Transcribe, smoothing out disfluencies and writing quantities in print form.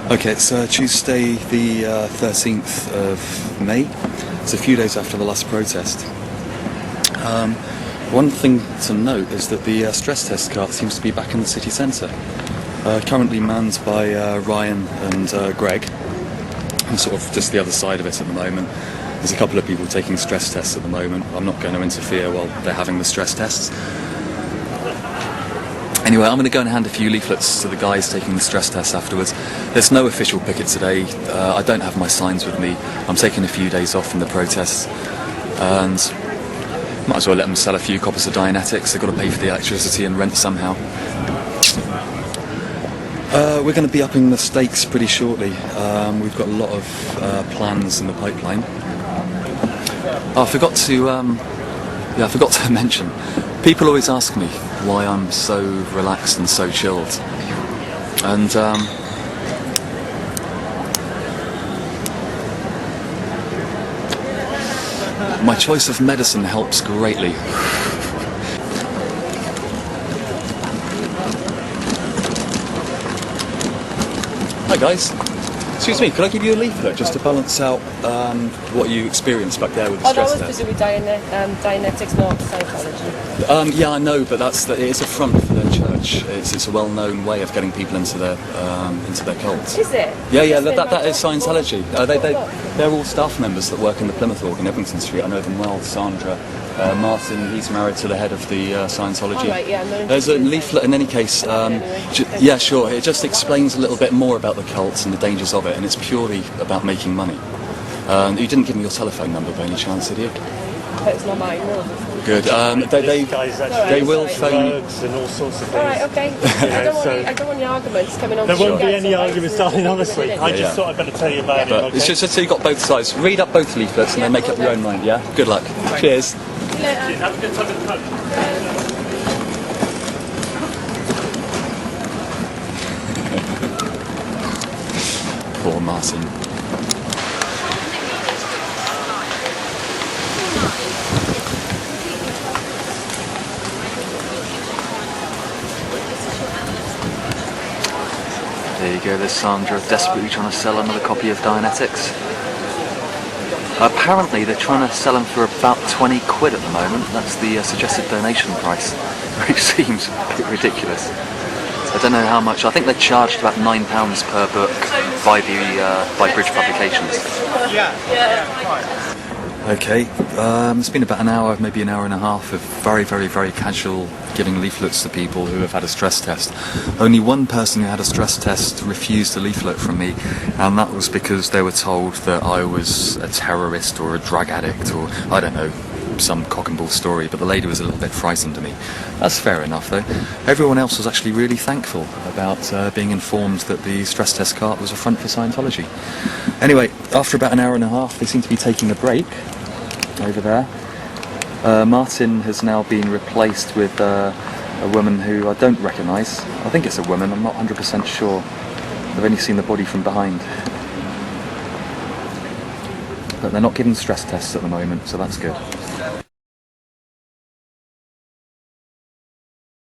Okay, it's Tuesday the 13th of May. It's a few days after the last protest. One thing to note is that the stress test cart seems to be back in the city centre. Currently manned by Ryan and Greg. I'm sort of just the other side of it at the moment. There's a couple of people taking stress tests at the moment. I'm not going to interfere while they're having the stress tests. Anyway, I'm going to go and hand a few leaflets to the guys taking the stress tests afterwards. There's no official picket today. I don't have my signs with me. I'm taking a few days off from the protests. And might as well let them sell a few copies of Dianetics. They've got to pay for the electricity and rent somehow. We're going to be upping the stakes pretty shortly. We've got a lot of plans in the pipeline. Oh, I forgot to mention. People always ask me why I'm so relaxed and so chilled, and my choice of medicine helps greatly. Hi guys. Excuse me, could I give you a leaflet just to balance out what you experienced back there with the stress test? That was to do with Dianetics, not Scientology. Yeah, I know, but it's a front for their church. It's a well-known way of getting people into their cult. Is it? Yeah, that is Scientology. They're all staff members that work in the Plymouth org in Evington Street. I know them well. Sandra, Martin, he's married to the head of the Scientology. Oh, right, yeah, There's a leaflet in any case. Yeah, sure. It just explains a little bit more about the cult and the dangers of it, and it's purely about making money. You didn't give me your telephone number by any chance, did you? It's not mine, no. Good. They will phone. Drugs and all sorts of things. All right, okay. I don't want any arguments coming on. There won't be any arguments, darling. Honestly, I just thought I'd better tell you about it. Okay? It's just so you got both sides. Read up both leaflets and then make up your own mind. Yeah. Good luck. Right. Cheers. See you later. Have a good time at the pub. Poor Martin. There you go, there's Sandra desperately trying to sell another copy of Dianetics. Apparently they're trying to sell them for about 20 quid at the moment. That's the suggested donation price, which seems a bit ridiculous. I don't know how much. I think they charged about £9 per book by Bridge Publications. Okay, it's been about an hour, maybe an hour and a half of very, very, very casual giving leaflets to people who have had a stress test. Only one person who had a stress test refused a leaflet from me, and that was because they were told that I was a terrorist or a drug addict or, I don't know, some cock and bull story, but the lady was a little bit frightened of me. That's fair enough though. Everyone else was actually really thankful about being informed that the stress test cart was a front for Scientology. Anyway, after about an hour and a half, they seem to be taking a break over there. Martin has now been replaced with a woman who I don't recognise. I think it's a woman, I'm not 100% sure. I've only seen the body from behind. But they're not giving stress tests at the moment, so that's good.